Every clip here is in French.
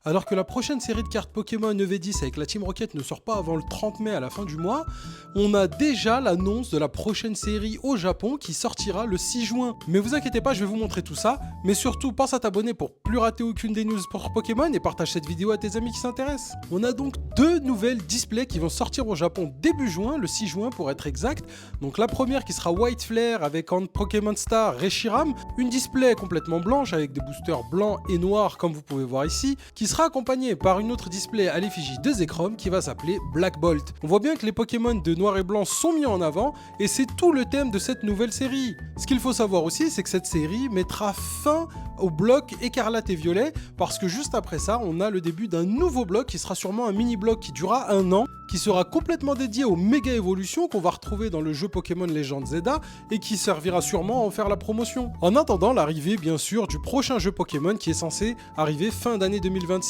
Alors que la prochaine série de cartes Pokémon EV10 avec la Team Rocket ne sort pas avant le 30 mai à la fin du mois, on a déjà l'annonce de la prochaine série au Japon qui sortira le 6 juin. Mais vous inquiétez pas, je vais vous montrer tout ça, mais surtout pense à t'abonner pour plus rater aucune des news pour Pokémon et partage cette vidéo à tes amis qui s'intéressent. On a donc deux nouvelles displays qui vont sortir au Japon début juin, le 6 juin pour être exact. Donc la première qui sera White Flare avec en Pokémon Star Reshiram, une display complètement blanche avec des boosters blancs et noirs comme vous pouvez voir ici, qui sera accompagné par une autre display à l'effigie de Zekrom qui va s'appeler Black Bolt. On voit bien que les Pokémon de noir et blanc sont mis en avant et c'est tout le thème de cette nouvelle série. Ce qu'il faut savoir aussi, c'est que cette série mettra fin au bloc écarlate et violet parce que juste après ça, on a le début d'un nouveau bloc qui sera sûrement un mini bloc qui durera 1 an, qui sera complètement dédié aux méga évolutions qu'on va retrouver dans le jeu Pokémon Legend Zelda et qui servira sûrement à en faire la promotion. En attendant l'arrivée bien sûr du prochain jeu Pokémon qui est censé arriver fin d'année 2026,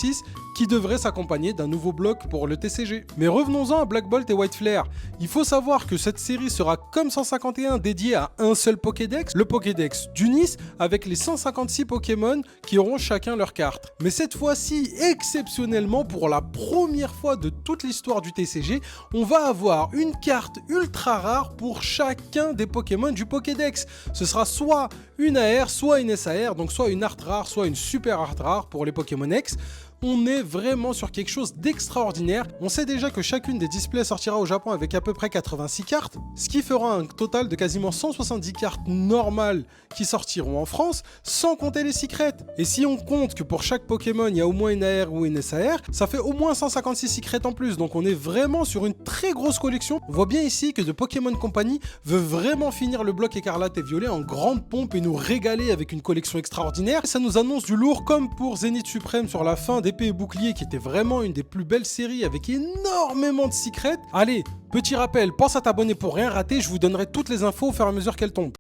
qui devrait s'accompagner d'un nouveau bloc pour le TCG. Mais revenons-en à Black Bolt et White Flare. Il faut savoir que cette série sera comme 151 dédiée à un seul Pokédex, le Pokédex d'Unis, avec les 156 Pokémon qui auront chacun leur carte. Mais cette fois-ci, exceptionnellement, pour la première fois de toute l'histoire du TCG, on va avoir une carte ultra rare pour chacun des Pokémon du Pokédex. Ce sera soit une AR, soit une SAR, donc soit une art rare, soit une super art rare pour les Pokémon X. On est vraiment sur quelque chose d'extraordinaire. On sait déjà que chacune des displays sortira au Japon avec à peu près 86 cartes, ce qui fera un total de quasiment 170 cartes normales qui sortiront en France, sans compter les secrets. Et si on compte que pour chaque Pokémon, il y a au moins une AR ou une SAR, ça fait au moins 156 secrets en plus. Donc on est vraiment sur une très grosse collection. On voit bien ici que The Pokémon Company veut vraiment finir le bloc écarlate et violet en grande pompe et nous régaler avec une collection extraordinaire. Ça nous annonce du lourd comme pour Zénith Suprême sur la fin d'Épée et Bouclier qui était vraiment une des plus belles séries avec énormément de secrets. Allez, petit rappel, pense à t'abonner pour rien rater, je vous donnerai toutes les infos au fur et à mesure qu'elles tombent.